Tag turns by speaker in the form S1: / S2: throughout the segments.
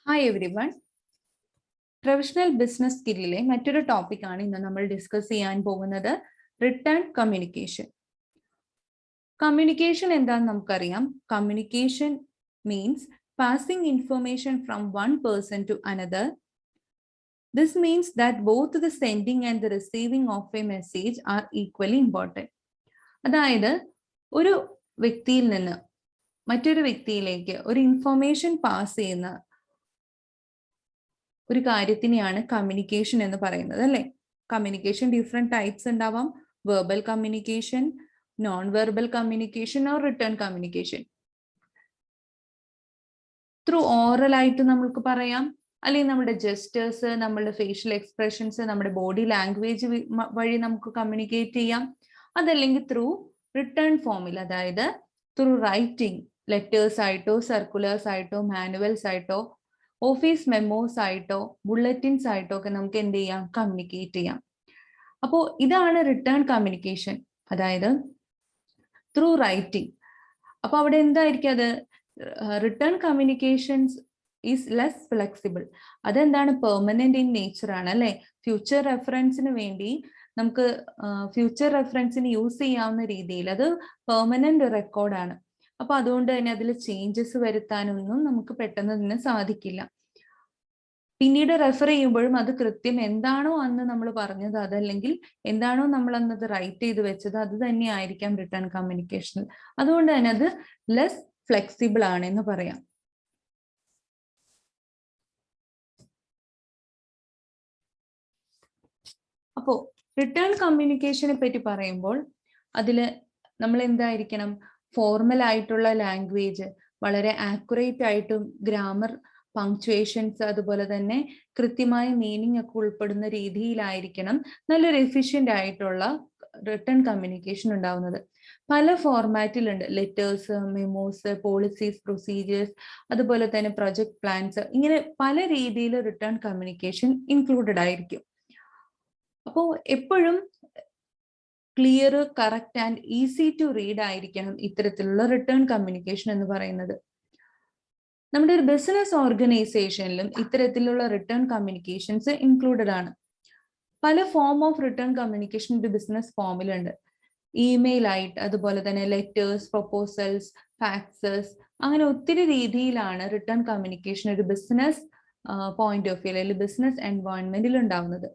S1: Hi everyone. Professional business സ്കില്ലിലെ മറ്റൊരു ടോപ്പിക്കാണ് ഇന്ന് നമ്മൾ ഡിസ്കസ് ചെയ്യാൻ പോകുന്നത്, റിട്ടേൺ കമ്മ്യൂണിക്കേഷൻ. കമ്മ്യൂണിക്കേഷൻ എന്താണെന്ന് നമുക്കറിയാം. Communication means passing information from one person to another. This means that both the sending and the receiving of a message are equally important. അതായത് ഒരു വ്യക്തിയിൽ നിന്ന് മറ്റൊരു വ്യക്തിയിലേക്ക് ഒരു ഇൻഫർമേഷൻ പാസ് ചെയ്യുന്ന ഒരു കാര്യത്തിനെയാണ് കമ്മ്യൂണിക്കേഷൻ എന്ന് പറയുന്നത്, അല്ലെ? കമ്മ്യൂണിക്കേഷൻ ഡിഫറെന്റ് ടൈപ്സ് ഉണ്ടാവാം. Verbal communication, non verbal communication or written communication. Through oral ആയിട്ട് നമുക്ക് പറയാം, അല്ലെങ്കിൽ നമ്മുടെ ജെസ്റ്റേഴ്സ്, നമ്മുടെ ഫേഷ്യൽ എക്സ്പ്രഷൻസ്, നമ്മുടെ ബോഡി ലാംഗ്വേജ് വഴി നമുക്ക് കമ്മ്യൂണിക്കേറ്റ് ചെയ്യാം. അതല്ലെങ്കിൽ ത്രൂ റിട്ടേൺ ഫോമിൽ, അതായത് ത്രൂ റൈറ്റിംഗ്, ലെറ്റേഴ്സ് ആയിട്ടോ സർക്കുലേഴ്സ് ആയിട്ടോ മാനുവൽസ് ആയിട്ടോ ഓഫീസ് മെമ്മോസ് ആയിട്ടോ ബുള്ളറ്റിൻസ് ആയിട്ടോ ഒക്കെ നമുക്ക് എന്ത് ചെയ്യാം, കമ്മ്യൂണിക്കേറ്റ് ചെയ്യാം. അപ്പോൾ ഇതാണ് റിട്ടേൺ കമ്മ്യൂണിക്കേഷൻ, അതായത് ത്രൂ റൈറ്റിംഗ്. അപ്പൊ അവിടെ എന്തായിരിക്കും അത്? Return communications is less flexible. അതെന്താണ്? പെർമനന്റ് ഇൻ നേച്ചർ ആണ്, അല്ലെ? ഫ്യൂച്ചർ റെഫറൻസിന് വേണ്ടി നമുക്ക് ഫ്യൂച്ചർ റെഫറൻസിന് യൂസ് ചെയ്യാവുന്ന രീതിയിൽ അത് പെർമനന്റ് റെക്കോർഡാണ്. അപ്പൊ അതുകൊണ്ട് തന്നെ അതിൽ ചേഞ്ചസ് വരുത്താനൊന്നും നമുക്ക് പെട്ടെന്ന് തന്നെ സാധിക്കില്ല. പിന്നീട് റെഫർ ചെയ്യുമ്പോഴും അത് കൃത്യം എന്താണോ അന്ന് നമ്മൾ പറഞ്ഞത്, അതല്ലെങ്കിൽ എന്താണോ നമ്മൾ അന്നത് റൈറ്റ് ചെയ്ത് വെച്ചത്, അത് തന്നെ ആയിരിക്കാം റിട്ടേൺ കമ്മ്യൂണിക്കേഷനിൽ. അതുകൊണ്ട് തന്നെ അത് ലെസ് ഫ്ലെക്സിബിൾ ആണ് എന്ന് പറയാം. അപ്പോ റിട്ടേൺ കമ്മ്യൂണിക്കേഷനെ പറ്റി പറയുമ്പോൾ അതില് നമ്മൾ എന്തായിരിക്കണം? ഫോർമൽ ആയിട്ടുള്ള ലാംഗ്വേജ്, വളരെ ആക്യുറേറ്റ് ആയിട്ടും ഗ്രാമർ, പങ്ക്ച്വേഷൻസ്, അതുപോലെ തന്നെ കൃത്യമായ മീനിങ് ഒക്കെ ഉൾപ്പെടുന്ന രീതിയിലായിരിക്കണം നല്ലൊരു എഫിഷ്യന്റ് ആയിട്ടുള്ള റിട്ടേൺ കമ്മ്യൂണിക്കേഷൻ ഉണ്ടാവുന്നത്. പല ഫോർമാറ്റിലുണ്ട്. ലെറ്റേഴ്സ്, മെമ്മോസ്, പോളിസീസ്, പ്രൊസീജിയേഴ്സ്, അതുപോലെ തന്നെ പ്രൊജക്ട് പ്ലാൻസ്, ഇങ്ങനെ പല രീതിയിൽ റിട്ടേൺ കമ്മ്യൂണിക്കേഷൻ ഇൻക്ലൂഡഡ് ആയിരിക്കും. അപ്പോൾ എപ്പോഴും clear, correct and easy to read ആയിരിക്കണം ഇത്തരത്തിലുള്ള റിട്ടേൺ കമ്മ്യൂണിക്കേഷൻ എന്ന് പറയുന്നത്. നമ്മുടെ ഒരു ബിസിനസ് ഓർഗനൈസേഷനിലും ഇത്തരത്തിലുള്ള റിട്ടേൺ കമ്മ്യൂണിക്കേഷൻസ് ഇൻക്ലൂഡഡ് ആണ്. പല ഫോം ഓഫ് റിട്ടേൺ കമ്മ്യൂണിക്കേഷൻ ഒരു ബിസിനസ് ഫോമിലുണ്ട്. ഇമെയിൽ ആയിട്ട്, അതുപോലെ തന്നെ ലെറ്റേഴ്സ്, പ്രൊപ്പോസൽസ്, ഫാക്സസ്, അങ്ങനെ ഒത്തിരി രീതിയിലാണ് റിട്ടേൺ കമ്മ്യൂണിക്കേഷൻ ഒരു ബിസിനസ് പോയിന്റ് ഓഫ് വ്യൂ അല്ലെങ്കിൽ ബിസിനസ് എൻവയോൺമെന്റിൽ ഉണ്ടാവുന്നത്.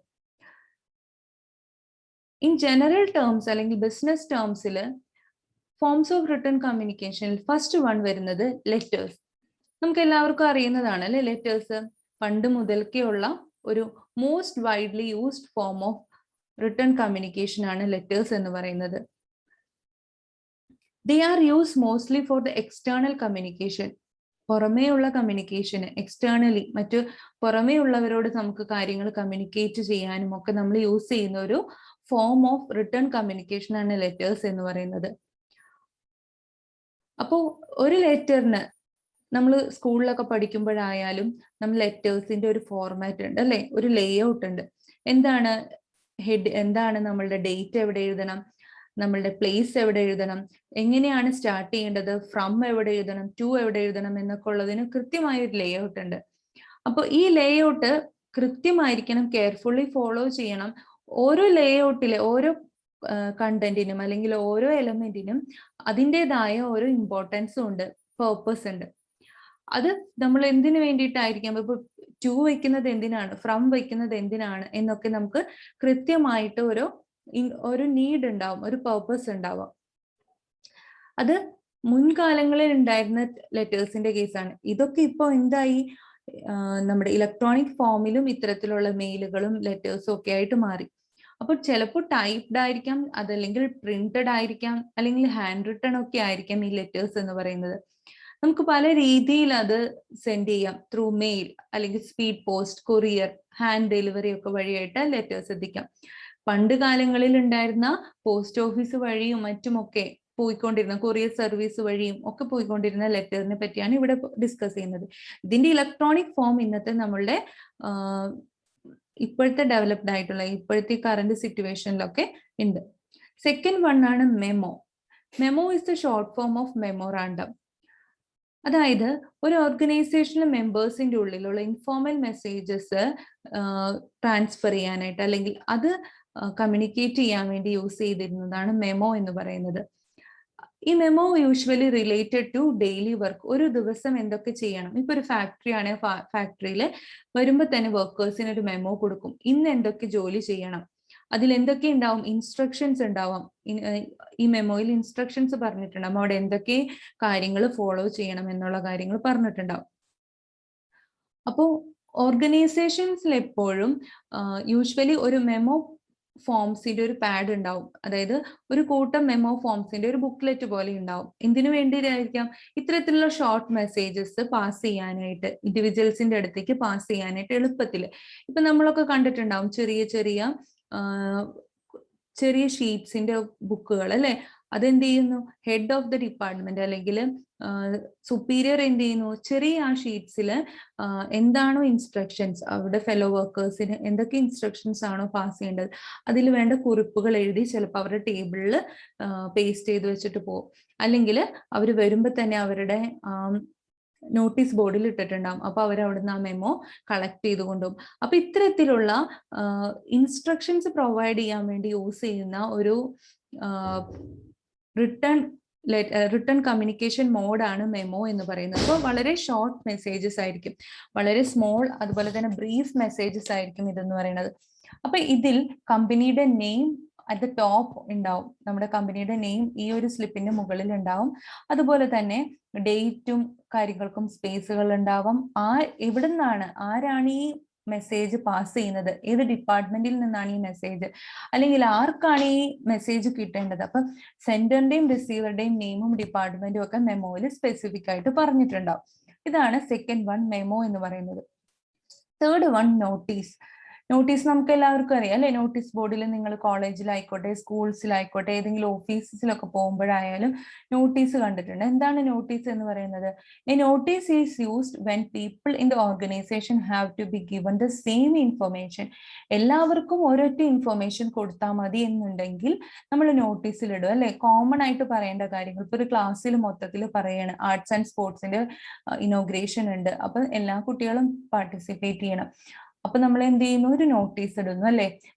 S1: ഇൻ ജനറൽ ടേംസ് അല്ലെങ്കിൽ ബിസിനസ് ടേംസിൽ ഫോംസ് ഓഫ് റിട്ടേൺ കമ്മ്യൂണിക്കേഷനിൽ ഫസ്റ്റ് വൺ വരുന്നത് ലെറ്റേഴ്സ്. നമുക്ക് എല്ലാവർക്കും അറിയുന്നതാണ് അല്ലെ, ലെറ്റേഴ്സ് പണ്ട് മുതൽക്കേയുള്ള ഒരു most widely used form of written communication ആണ് ലെറ്റേഴ്സ് എന്ന് പറയുന്നത്. They are used mostly for the external communication. പുറമേയുള്ള കമ്മ്യൂണിക്കേഷന്, എക്സ്റ്റേണലി മറ്റു പുറമേ ഉള്ളവരോട് നമുക്ക് കാര്യങ്ങൾ കമ്മ്യൂണിക്കേറ്റ് ചെയ്യാനും ഒക്കെ നമ്മൾ യൂസ് ചെയ്യുന്ന ഒരു ഫോം ഓഫ് റിട്ടേൺ കമ്മ്യൂണിക്കേഷൻ ആണ് ലെറ്റേഴ്സ് എന്ന് പറയുന്നത്. അപ്പോൾ ഒരു ലെറ്ററിന് നമ്മൾ സ്കൂളിലൊക്കെ പഠിക്കുമ്പോഴായാലും നമ്മൾ ലെറ്റേഴ്സിന്റെ ഒരു ഫോർമാറ്റ് ഉണ്ട് അല്ലെ, ഒരു ലേ ഔട്ട് ഉണ്ട്. എന്താണ് ഹെഡ്, എന്താണ് നമ്മളുടെ ഡേറ്റ് എവിടെ എഴുതണം, നമ്മളുടെ പ്ലേസ് എവിടെ എഴുതണം, എങ്ങനെയാണ് സ്റ്റാർട്ട് ചെയ്യേണ്ടത്, ഫ്രം എവിടെ എഴുതണം, ടു എവിടെ എഴുതണം എന്നൊക്കെ ഉള്ളതിന് കൃത്യമായ ഒരു ലേ ഔട്ട് ഉണ്ട്. അപ്പോൾ ഈ ലേ ഔട്ട് കൃത്യമായിരിക്കണം, കെയർഫുള്ളി ഫോളോ ചെയ്യണം. ഓരോ ലേ ഔട്ടിലെ ഓരോ കണ്ടന്റിനും അല്ലെങ്കിൽ ഓരോ എലമെന്റിനും അതിൻ്റെതായ ഓരോ ഇമ്പോർട്ടൻസും ഉണ്ട്, പേർപ്പസ് ഉണ്ട്. അത് നമ്മൾ എന്തിനു വേണ്ടിയിട്ടായിരിക്കാം, ഇപ്പൊ ടു വെക്കുന്നത് എന്തിനാണ്, ഫ്രം വെക്കുന്നത് എന്തിനാണ് എന്നൊക്കെ നമുക്ക് കൃത്യമായിട്ട് ഒരു നീഡ് ഉണ്ടാവും, ഒരു പേർപ്പസ് ഉണ്ടാവും. അത് മുൻകാലങ്ങളിൽ ഉണ്ടായിരുന്ന ലെറ്റേഴ്സിന്റെ കേസാണ്. ഇതൊക്കെ ഇപ്പൊ എന്തായി, നമ്മുടെ ഇലക്ട്രോണിക് ഫോമിലും ഇത്തരത്തിലുള്ള മെയിലുകളും ലെറ്റേഴ്സും ഒക്കെ ആയിട്ട് മാറി. അപ്പോൾ ചിലപ്പോൾ ടൈപ്ഡ് ആയിരിക്കാം, അതല്ലെങ്കിൽ പ്രിന്റഡ് ആയിരിക്കാം, അല്ലെങ്കിൽ ഹാൻഡ് റിട്ടൺ ഒക്കെ ആയിരിക്കാം ഈ ലെറ്റേഴ്സ് എന്ന് പറയുന്നത്. നമുക്ക് പല രീതിയിൽ അത് സെൻഡ് ചെയ്യാം, ത്രൂ മെയിൽ, അല്ലെങ്കിൽ speed post, courier, hand delivery ഒക്കെ വഴിയായിട്ട് ലെറ്റേഴ്സ് എത്തിക്കാം. പണ്ട് കാലങ്ങളിൽ ഉണ്ടായിരുന്ന പോസ്റ്റ് ഓഫീസ് വഴിയും മറ്റുമൊക്കെ പോയിക്കൊണ്ടിരുന്ന, കൊറിയർ സർവീസ് വഴിയും ഒക്കെ പോയിക്കൊണ്ടിരുന്ന ലെറ്ററിനെ പറ്റിയാണ് ഇവിടെ ഡിസ്കസ് ചെയ്യുന്നത്. ഇതിന്റെ ഇലക്ട്രോണിക് ഫോം ഇന്നത്തെ നമ്മളുടെ ഇപ്പോഴത്തെ ഡെവലപ്ഡ് ആയിട്ടുള്ള ഇപ്പോഴത്തെ കറന്റ് സിറ്റുവേഷനിലൊക്കെ ഉണ്ട്. സെക്കൻഡ് വൺ ആണ് memo. Memo is the short form of memorandum. അതായത് ഒരു ഓർഗനൈസേഷനിലെ മെമ്പേഴ്സിന്റെ ഉള്ളിലുള്ള ഇൻഫോർമൽ മെസ്സേജസ് ട്രാൻസ്ഫർ ചെയ്യാനായിട്ട് അല്ലെങ്കിൽ അത് കമ്മ്യൂണിക്കേറ്റ് ചെയ്യാൻ വേണ്ടി യൂസ് ചെയ്തിരുന്നതാണ് മെമോ എന്ന് പറയുന്നത്. ഈ memo usually related to daily work. ഒരു ദിവസം എന്തൊക്കെ ചെയ്യണം. ഇപ്പൊ ഒരു ഫാക്ടറി ആണെങ്കിൽ ഫാക്ടറിയിൽ വരുമ്പോൾ തന്നെ വർക്കേഴ്സിന് ഒരു മെമോ കൊടുക്കും. ഇന്ന് എന്തൊക്കെ ജോലി ചെയ്യണം, അതിൽ എന്തൊക്കെ ഉണ്ടാവും, ഇൻസ്ട്രക്ഷൻസ് ഉണ്ടാവാം. ഈ മെമ്മോയിൽ ഇൻസ്ട്രക്ഷൻസ് പറഞ്ഞിട്ടുണ്ടാവും, അവിടെ എന്തൊക്കെ കാര്യങ്ങൾ ഫോളോ ചെയ്യണം എന്നുള്ള കാര്യങ്ങൾ പറഞ്ഞിട്ടുണ്ടാവും. അപ്പോൾ ഓർഗനൈസേഷൻസിൽ എപ്പോഴും യൂഷ്വലി ഒരു മെമോ ഫോംസിന്റെ ഒരു പാഡ് ഉണ്ടാവും. അതായത് ഒരു കൂട്ടം മെമോ ഫോംസിന്റെ ഒരു ബുക്ക്ലെറ്റ് പോലെ ഉണ്ടാവും. എന്തിനു വേണ്ടിയിട്ടായിരിക്കാം? ഇത്തരത്തിലുള്ള ഷോർട്ട് മെസ്സേജസ് പാസ് ചെയ്യാനായിട്ട്, ഇൻഡിവിജ്വൽസിന്റെ അടുത്തേക്ക് പാസ് ചെയ്യാനായിട്ട് എളുപ്പത്തിൽ. ഇപ്പൊ നമ്മളൊക്കെ കണ്ടിട്ടുണ്ടാവും ചെറിയ ചെറിയ ചെറിയ ഷീറ്റ്സിന്റെ ബുക്കുകൾ അല്ലെ. അതെന്ത് ചെയ്യുന്നു, ഹെഡ് ഓഫ് ദ ഡിപ്പാർട്ട്മെന്റ് അല്ലെങ്കിൽ സുപ്പീരിയർ എന്ത് ചെയ്യുന്നു, ചെറിയ ആ ഷീറ്റ്സിൽ എന്താണോ ഇൻസ്ട്രക്ഷൻസ്, അവിടെ ഫെലോ വർക്കേഴ്സിന് എന്തൊക്കെ ഇൻസ്ട്രക്ഷൻസ് ആണോ പാസ് ചെയ്യേണ്ടത് അതിൽ വേണ്ട കുറിപ്പുകൾ എഴുതി ചിലപ്പോൾ അവരുടെ ടേബിളിൽ പേസ്റ്റ് ചെയ്ത് വെച്ചിട്ട് പോകും. അല്ലെങ്കിൽ അവർ വരുമ്പോൾ തന്നെ അവരുടെ നോട്ടീസ് ബോർഡിൽ ഇട്ടിട്ടുണ്ടാവും. അപ്പൊ അവർ അവിടുന്ന് ആ മെമ്മോ കളക്ട് ചെയ്ത് കൊണ്ടുപോകും. അപ്പൊ ഇത്തരത്തിലുള്ള ഇൻസ്ട്രക്ഷൻസ് പ്രൊവൈഡ് ചെയ്യാൻ വേണ്ടി യൂസ് ചെയ്യുന്ന ഒരു റിട്ടേൺ കമ്മ്യൂണിക്കേഷൻ മോഡാണ് മെമ്മോ എന്ന് പറയുന്നത്. അപ്പോൾ വളരെ ഷോർട്ട് മെസ്സേജസ് ആയിരിക്കും, വളരെ സ്മോൾ, അതുപോലെ തന്നെ ബ്രീഫ് മെസ്സേജസ് ആയിരിക്കും ഇതെന്ന് പറയുന്നത്. അപ്പൊ ഇതിൽ കമ്പനിയുടെ നെയിം അറ്റ് ദ ടോപ്പ് ഉണ്ടാവും. നമ്മുടെ കമ്പനിയുടെ നെയിം ഈ ഒരു സ്ലിപ്പിന്റെ മുകളിൽ ഉണ്ടാവും. അതുപോലെ തന്നെ ഡേറ്റും കാര്യങ്ങൾക്കും സ്പേസുകൾ ഉണ്ടാവാം. എവിടെ നിന്നാണ്, ആരാണ് ഈ മെസ്സേജ് പാസ് ചെയ്യുന്നത്, ഏത് ഡിപ്പാർട്ട്മെന്റിൽ നിന്നാണ് ഈ മെസ്സേജ്, അല്ലെങ്കിൽ ആർക്കാണ് ഈ മെസ്സേജ് കിട്ടേണ്ടത്. അപ്പൊ സെൻഡറിന്റെയും റിസീവറുടെയും നെയിമും ഡിപ്പാർട്ട്മെന്റും ഒക്കെ മെമ്മോയിൽ സ്പെസിഫിക് ആയിട്ട് പറഞ്ഞിട്ടുണ്ടാവും. ഇതാണ് സെക്കൻഡ് വൺ, മെമ്മോ എന്ന് പറയുന്നത്. Third one, notice. നോട്ടീസ് നമുക്ക് എല്ലാവർക്കും അറിയാം അല്ലെ. നോട്ടീസ് ബോർഡിൽ നിങ്ങൾ കോളേജിലായിക്കോട്ടെ, സ്കൂൾസിലായിക്കോട്ടെ, ഏതെങ്കിലും ഓഫീസിലൊക്കെ പോകുമ്പോഴായാലും നോട്ടീസ് കണ്ടിട്ടുണ്ട്. എന്താണ് നോട്ടീസ് എന്ന് പറയുന്നത്? A notice is used when people in the organisation have to be given the same information. എല്ലാവർക്കും ഒരൊറ്റ ഇൻഫർമേഷൻ കൊടുത്താൽ മതി എന്നുണ്ടെങ്കിൽ നമ്മൾ നോട്ടീസിൽ ഇടും അല്ലെ. കോമൺ ആയിട്ട് പറയേണ്ട കാര്യങ്ങൾ, ഇപ്പൊ ഒരു ക്ലാസ്സിൽ മൊത്തത്തിൽ പറയാണ്, ആർട്സ് ആൻഡ് സ്പോർട്സിന്റെ ഇനോഗ്രേഷൻ ഉണ്ട്, അപ്പൊ എല്ലാ കുട്ടികളും പാർട്ടിസിപ്പേറ്റ് ചെയ്യണം. അപ്പൊ നമ്മൾ എന്ത് ചെയ്യുന്നു, ഒരു നോട്ടീസ് ഇടുന്നു അല്ലെ.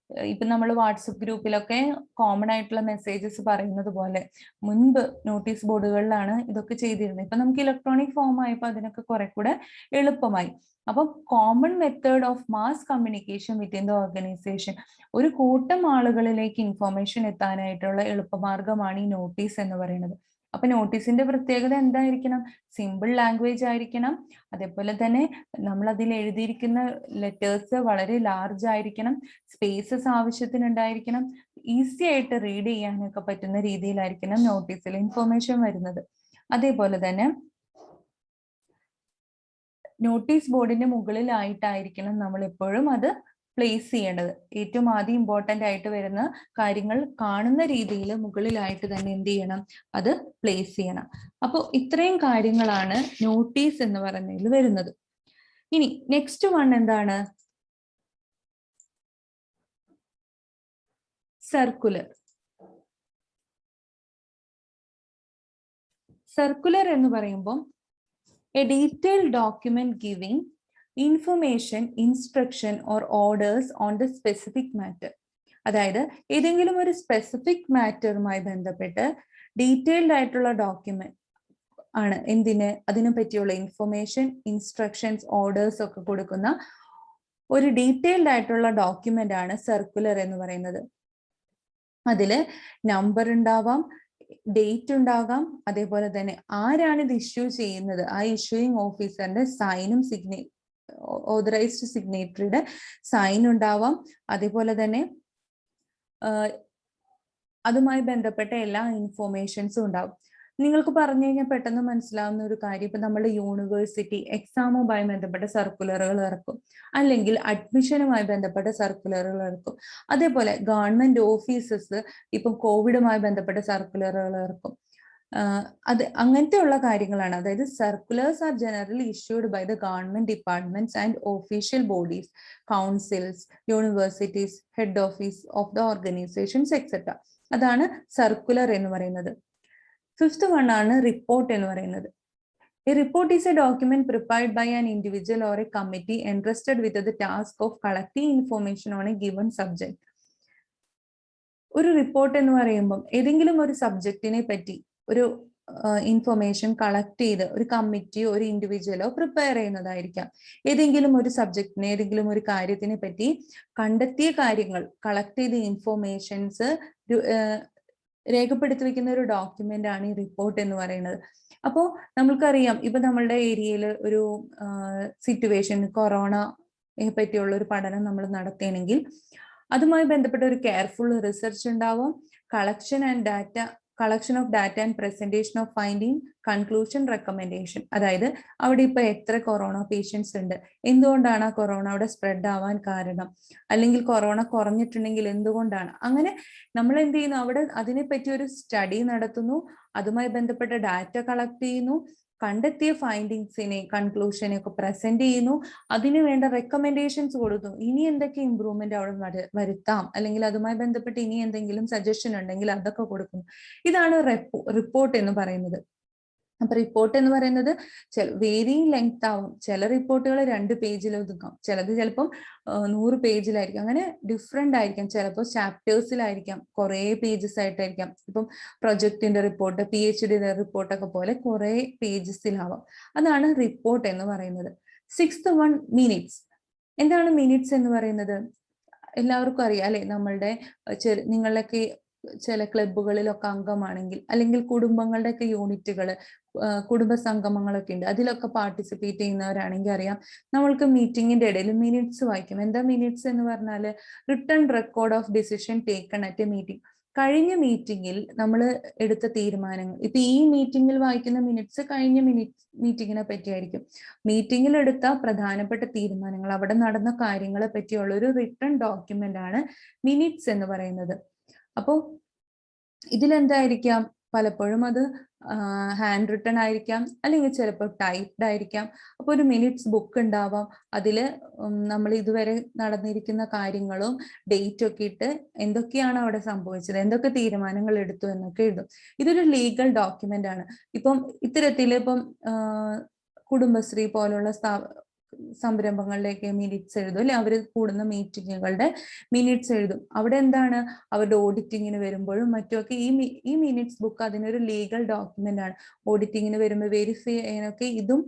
S1: ഇപ്പൊ നമ്മൾ വാട്സപ്പ് ഗ്രൂപ്പിലൊക്കെ കോമൺ ആയിട്ടുള്ള മെസ്സേജസ് പറയുന്നത് പോലെ മുൻപ് നോട്ടീസ് ബോർഡുകളിലാണ് ഇതൊക്കെ ചെയ്തിരുന്നത്. ഇപ്പൊ നമുക്ക് ഇലക്ട്രോണിക് ഫോം ആയപ്പോൾ അതിനൊക്കെ കുറെ കൂടെ എളുപ്പമായി. അപ്പൊ common method of mass communication within the organisation, ഒരു കൂട്ടം ആളുകളിലേക്ക് ഇൻഫോർമേഷൻ എത്താനായിട്ടുള്ള എളുപ്പമാർഗമാണ് ഈ നോട്ടീസ് എന്ന് പറയുന്നത്. അപ്പൊ നോട്ടീസിന്റെ പ്രത്യേകത എന്തായിരിക്കണം? സിമ്പിൾ ലാംഗ്വേജ് ആയിരിക്കണം. അതേപോലെ തന്നെ നമ്മൾ അതിൽ എഴുതിയിരിക്കുന്ന ലെറ്റേഴ്സ് വളരെ ലാർജ് ആയിരിക്കണം. സ്പേസസ് ആവശ്യത്തിന് ഉണ്ടായിരിക്കണം. ഈസി ആയിട്ട് റീഡ് ചെയ്യാനൊക്കെ പറ്റുന്ന രീതിയിലായിരിക്കണം നോട്ടീസിൽ ഇൻഫോർമേഷൻ വരുന്നത്. അതേപോലെ തന്നെ നോട്ടീസ് ബോർഡിന്റെ മുകളിലായിട്ടായിരിക്കണം നമ്മൾ എപ്പോഴും അത് പ്ലേസ് ചെയ്യേണ്ടത്. ഏറ്റവും ആദ്യം ഇമ്പോർട്ടന്റ് ആയിട്ട് വരുന്ന കാര്യങ്ങൾ കാണുന്ന രീതിയിൽ മുകളിലായിട്ട് തന്നെ എന്ത് ചെയ്യണം, അത് പ്ലേസ് ചെയ്യണം. അപ്പോൾ ഇത്രയും കാര്യങ്ങളാണ് നോട്ടീസ് എന്ന് പറയുന്നതിൽ വരുന്നത്. ഇനി നെക്സ്റ്റ് വൺ എന്താണ്? സർക്കുലർ. സർക്കുലർ എന്ന് പറയുമ്പോൾ A detailed document giving information, instruction or orders on the specific matter. അതായത് ഏതെങ്കിലും ഒരു സ്പെസിഫിക് മാറ്ററുമായി ബന്ധപ്പെട്ട് ഡീറ്റെയിൽഡ് ആയിട്ടുള്ള ഡോക്യുമെന്റ് ആണ്. എന്തിന്? അതിനെ പറ്റിയുള്ള ഇൻഫർമേഷൻ, ഇൻസ്ട്രക്ഷൻസ്, ഓർഡേഴ്സ് ഒക്കെ കൊടുക്കുന്ന ഒരു ഡീറ്റെയിൽഡ് ആയിട്ടുള്ള ഡോക്യുമെന്റ് ആണ് സർക്കുലർ എന്ന് പറയുന്നത്. അതില് നമ്പർ ഉണ്ടാവാം, ഡേറ്റ് ഉണ്ടാകാം, അതേപോലെ തന്നെ ആരാണ് ഇത് ഇഷ്യൂ ചെയ്യുന്നത്, ആ ഇഷ്യൂയിങ് ഓഫീസറിന്റെ സൈനും ഓതറൈസ്ഡ് സിഗ്നേറ്ററിയുടെ സൈൻ ഉണ്ടാവാം. അതേപോലെ തന്നെ അതുമായി ബന്ധപ്പെട്ട എല്ലാ ഇൻഫോർമേഷൻസും ഉണ്ടാവും. നിങ്ങൾക്ക് പറഞ്ഞു കഴിഞ്ഞാൽ പെട്ടെന്ന് മനസ്സിലാവുന്ന ഒരു കാര്യം, ഇപ്പൊ നമ്മുടെ യൂണിവേഴ്സിറ്റി എക്സാമുമായി ബന്ധപ്പെട്ട സർക്കുലറുകൾ ഇറക്കും, അല്ലെങ്കിൽ അഡ്മിഷനുമായി ബന്ധപ്പെട്ട സർക്കുലറുകൾ ഇറക്കും. അതേപോലെ ഗവൺമെന്റ് ഓഫീസസ് ഇപ്പം കോവിഡുമായി ബന്ധപ്പെട്ട സർക്കുലറുകൾ ഇറക്കും. അത് അങ്ങനത്തെ ഉള്ള കാര്യങ്ങളാണ്. അതായത് circulars are generally issued by the government departments and official bodies, councils, universities, head office of the organisations etcetera. അതാണ് സർക്കുലർ എന്ന് പറയുന്നത്. ഫിഫ്ത്ത് വൺ ആണ് റിപ്പോർട്ട് എന്ന് പറയുന്നത്. A report is a document prepared by an individual or a committee entrusted with the task of collecting information on a given subject. ഒരു report എന്ന് പറയുമ്പോൾ ഏതെങ്കിലും ഒരു സബ്ജക്റ്റിനെ പറ്റി ഒരു ഇൻഫർമേഷൻ കളക്ട് ചെയ്ത് ഒരു കമ്മിറ്റിയോ ഒരു ഇൻഡിവിജ്വലോ പ്രിപ്പയർ ചെയ്യുന്നതായിരിക്കാം. ഏതെങ്കിലും ഒരു സബ്ജക്റ്റിനെ ഏതെങ്കിലും ഒരു കാര്യത്തിനെ പറ്റി കണ്ടെത്തിയ കാര്യങ്ങൾ കളക്ട് ചെയ്ത ഇൻഫർമേഷൻസ് രേഖപ്പെടുത്തി വെക്കുന്ന ഒരു ഡോക്യുമെന്റ് ആണ് ഈ റിപ്പോർട്ട് എന്ന് പറയുന്നത്. അപ്പോൾ നമ്മൾക്കറിയാം, ഇപ്പൊ നമ്മളുടെ ഏരിയയിൽ ഒരു സിറ്റുവേഷൻ കൊറോണയെ പറ്റിയുള്ള ഒരു പഠനം നമ്മൾ നടത്തുകയാണെങ്കിൽ അതുമായി ബന്ധപ്പെട്ട ഒരു കെയർഫുൾ റിസർച്ച് ഉണ്ടാവും. Collection of data and presentation of finding, conclusion, recommendation. അതായത് അവിടെ ഇപ്പൊ എത്ര കൊറോണ പേഷ്യൻസ് ഉണ്ട്, എന്തുകൊണ്ടാണ് ആ കൊറോണ അവിടെ സ്പ്രെഡ് ആവാൻ കാരണം, അല്ലെങ്കിൽ കൊറോണ കുറഞ്ഞിട്ടുണ്ടെങ്കിൽ എന്തുകൊണ്ടാണ്, അങ്ങനെ നമ്മൾ എന്ത് ചെയ്യുന്നു, അവിടെ അതിനെപ്പറ്റി ഒരു സ്റ്റഡി നടത്തുന്നു, അതുമായി ബന്ധപ്പെട്ട ഡാറ്റ കളക്ട് ചെയ്യുന്നു, കണ്ടെത്തിയ ഫൈൻഡിങ്സിനെ കൺക്ലൂഷനെ ഒക്കെ പ്രസന്റ് ചെയ്യുന്നു, അതിന് വേണ്ട റെക്കമെൻഡേഷൻസ് കൊടുക്കുന്നു. ഇനി എന്തൊക്കെ ഇംപ്രൂവ്മെന്റ് അവിടെ വരുത്താം, അല്ലെങ്കിൽ അതുമായി ബന്ധപ്പെട്ട് ഇനി എന്തെങ്കിലും സജഷൻ ഉണ്ടെങ്കിൽ അതൊക്കെ കൊടുക്കുന്നു. ഇതാണ് റിപ്പോർട്ട് എന്ന് പറയുന്നത്. അപ്പൊ റിപ്പോർട്ട് എന്ന് പറയുന്നത് വേരിയിങ് ലെങ്ത് ആവും. ചില റിപ്പോർട്ടുകൾ 2 പേജിൽ ഒതുക്കാം, ചിലത് ചിലപ്പം 100 പേജിലായിരിക്കും. അങ്ങനെ ഡിഫറെന്റ് ആയിരിക്കാം. ചിലപ്പോൾ ചാപ്റ്റേഴ്സിലായിരിക്കാം, കുറെ പേജസ് ആയിട്ടായിരിക്കാം. ഇപ്പം പ്രൊജക്ടിന്റെ റിപ്പോർട്ട്, PhD റിപ്പോർട്ടൊക്കെ പോലെ കുറെ പേജസിലാവാം. അതാണ് റിപ്പോർട്ട് എന്ന് പറയുന്നത്. 6th one, minutes. എന്താണ് മിനിറ്റ്സ് എന്ന് പറയുന്നത്? എല്ലാവർക്കും അറിയാം അല്ലെ, നമ്മളുടെ നിങ്ങളൊക്കെ ചില ക്ലബുകളിലൊക്കെ അംഗമാണെങ്കിൽ, അല്ലെങ്കിൽ കുടുംബങ്ങളുടെയൊക്കെ യൂണിറ്റുകൾ, കുടുംബ സംഗമങ്ങളൊക്കെ ഉണ്ട്, അതിലൊക്കെ പാർട്ടിസിപ്പേറ്റ് ചെയ്യുന്നവരാണെങ്കിൽ അറിയാം, നമ്മൾക്ക് മീറ്റിംഗിന്റെ ഇടയിൽ മിനിറ്റ്സ് വായിക്കും. എന്താ മിനിറ്റ്സ് എന്ന് പറഞ്ഞാൽ written record of decision taken at A meeting. കഴിഞ്ഞ മീറ്റിംഗിൽ നമ്മൾ എടുത്ത തീരുമാനങ്ങൾ, ഇപ്പൊ ഈ മീറ്റിംഗിൽ വായിക്കുന്ന മിനിറ്റ്സ് കഴിഞ്ഞ മീറ്റിങ്ങിനെ പറ്റിയായിരിക്കും. മീറ്റിംഗിൽ എടുത്ത പ്രധാനപ്പെട്ട തീരുമാനങ്ങൾ, അവിടെ നടന്ന കാര്യങ്ങളെ പറ്റിയുള്ള ഒരു റിട്ടൺ ഡോക്യുമെന്റ് ആണ് മിനിറ്റ്സ് എന്ന് പറയുന്നത്. അപ്പോൾ ഇതിലെന്തായിരിക്കാം, പലപ്പോഴും അത് ഹാൻഡ് റിട്ടൺ ആയിരിക്കാം, അല്ലെങ്കിൽ ചിലപ്പോൾ ടൈപ്ഡ് ആയിരിക്കാം. അപ്പോൾ ഒരു മിനിറ്റ്സ് ബുക്ക് ഉണ്ടാവാം, അതില് നമ്മൾ ഇതുവരെ നടന്നിരിക്കുന്ന കാര്യങ്ങളും ഡേറ്റ് ഒക്കെ ഇട്ട് എന്തൊക്കെയാണ് അവിടെ സംഭവിച്ചത്, എന്തൊക്കെ തീരുമാനങ്ങൾ എടുത്തു എന്നൊക്കെ എഴുതും. ഇതൊരു ലീഗൽ ഡോക്യുമെന്റ് ആണ്. ഇപ്പം ഇത്തരത്തില് ഇപ്പം കുടുംബശ്രീ പോലുള്ള സംരംഭങ്ങളിലേക്ക് മിനിറ്റ്സ് എഴുതും, അല്ലെ അവർ കൂടുന്ന മീറ്റിങ്ങുകളുടെ മിനിറ്റ്സ് എഴുതും. അവിടെ എന്താണ്, അവരുടെ ഓഡിറ്റിങ്ങിന് വരുമ്പോഴും മറ്റുമൊക്കെ ഈ മിനിറ്റ്സ് ബുക്ക് അതിനൊരു ലീഗൽ ഡോക്യുമെന്റ് ആണ്. ഓഡിറ്റിങ്ങിന് വരുമ്പോൾ വെരിഫൈ ചെയ്യാനൊക്കെ ഇതും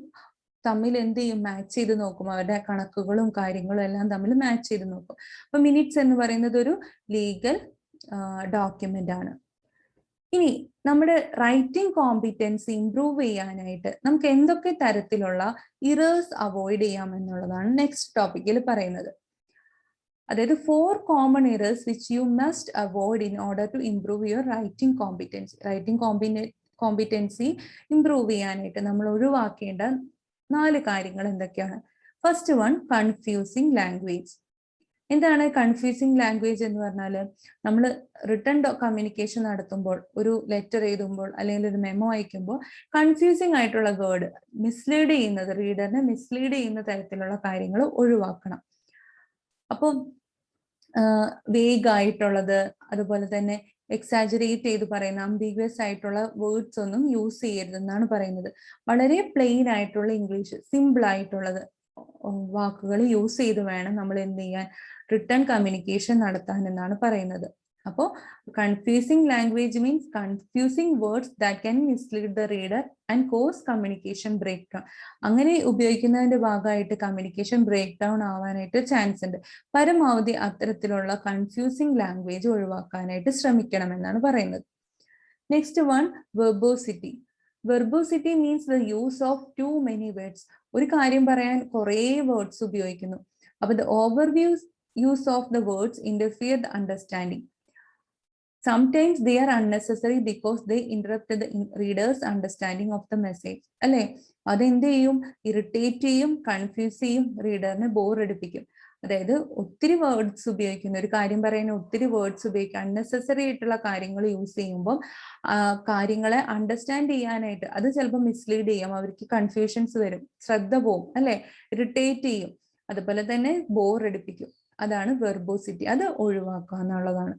S1: തമ്മിൽ എന്ത് ചെയ്യും, മാച്ച് ചെയ്ത് നോക്കും. അവരുടെ കണക്കുകളും കാര്യങ്ങളും എല്ലാം തമ്മിൽ മാച്ച് ചെയ്ത് നോക്കും. അപ്പൊ മിനിറ്റ്സ് എന്ന് പറയുന്നത് ഒരു ലീഗൽ ഡോക്യുമെന്റ് ആണ്. ഇനി നമ്മുടെ റൈറ്റിംഗ് കോമ്പിറ്റൻസി ഇംപ്രൂവ് ചെയ്യാനായിട്ട് നമുക്ക് എന്തൊക്കെ തരത്തിലുള്ള ഇറേഴ്സ് അവോയ്ഡ് ചെയ്യാം എന്നുള്ളതാണ് നെക്സ്റ്റ് ടോപ്പിക്കിൽ പറയുന്നത്. അതായത് 4 common errors which you must avoid in order to improve your writing competency. Writing competency improve ചെയ്യാനായിട്ട് നമ്മൾ ഒഴിവാക്കേണ്ട 4 കാര്യങ്ങൾ എന്തൊക്കെയാണ്? First one, confusing language. എന്താണ് കൺഫ്യൂസിങ് ലാംഗ്വേജ് എന്ന് പറഞ്ഞാൽ, നമ്മൾ റിട്ടൺ കമ്മ്യൂണിക്കേഷൻ നടത്തുമ്പോൾ, ഒരു ലെറ്റർ എഴുതുമ്പോൾ അല്ലെങ്കിൽ ഒരു മെമ്മോ അയക്കുമ്പോൾ കൺഫ്യൂസിങ് ആയിട്ടുള്ള വേർഡ്, മിസ്ലീഡ് ചെയ്യുന്നത്, റീഡറിനെ മിസ്ലീഡ് ചെയ്യുന്ന തരത്തിലുള്ള കാര്യങ്ങൾ ഒഴിവാക്കണം. അപ്പോൾ വേഗ് ആയിട്ടുള്ളത്, അതുപോലെ തന്നെ എക്സാജറേറ്റ് ചെയ്ത് പറയുന്ന അംബിഗ്വസ് ആയിട്ടുള്ള വേർഡ്സ് ഒന്നും യൂസ് ചെയ്യരുതെന്നാണ് പറയുന്നത്. വളരെ പ്ലെയിൻ ആയിട്ടുള്ള ഇംഗ്ലീഷ്, സിമ്പിൾ ആയിട്ടുള്ളത് വാക്കുകൾ യൂസ് ചെയ്ത് വേണം നമ്മൾ എന്ത് ചെയ്യാൻ, റിട്ടൺ കമ്മ്യൂണിക്കേഷൻ നടത്താൻ എന്നാണ് പറയുന്നത്. അപ്പോൾ confusing language means confusing words that can mislead the reader and cause communication break down. അങ്ങനെ ഉപയോഗിക്കുന്നതിന്റെ ഭാഗമായിട്ട് കമ്മ്യൂണിക്കേഷൻ ബ്രേക്ക് ഡൗൺ ആവാനായിട്ട് ചാൻസ് ഉണ്ട്. പരമാവധി അത്തരത്തിലുള്ള കൺഫ്യൂസിങ് ലാംഗ്വേജ് ഒഴിവാക്കാനായിട്ട് ശ്രമിക്കണം എന്നാണ് പറയുന്നത്. Next one, verbosity. Verbosity means the use of too many words. ഒരു കാര്യം പറയാൻ കുറേ വേർഡ്സ് ഉപയോഗിക്കുന്നു. അപ്പൊ the overview use of the words interfere the understanding. Sometimes they are unnecessary because they interrupt the reader's understanding of the message. അല്ലെ, അതെന്ത് ചെയ്യും, irritate ചെയ്യും, കൺഫ്യൂസ് ചെയ്യും, റീഡറിനെ ബോർ അടിപ്പിക്കും. അതായത് ഒത്തിരി വേർഡ്സ് ഉപയോഗിക്കുന്ന, ഒരു കാര്യം പറയാൻ ഒത്തിരി വേർഡ്സ് ഉപയോഗിക്കുക, അൺനെസസറി ആയിട്ടുള്ള കാര്യങ്ങൾ യൂസ് ചെയ്യുമ്പോൾ കാര്യങ്ങളെ അണ്ടർസ്റ്റാൻഡ് ചെയ്യാനായിട്ട് അത് ചിലപ്പോൾ മിസ്ലീഡ് ചെയ്യും, അവർക്ക് കൺഫ്യൂഷൻസ് വരും, ശ്രദ്ധ പോവും, അല്ലെ, ഇറിറ്റേറ്റ് ചെയ്യും, അതുപോലെ തന്നെ ബോർ അടിപ്പിക്കും. അതാണ് വെർബോസിറ്റി, അത് ഒഴിവാക്കുക എന്നുള്ളതാണ്.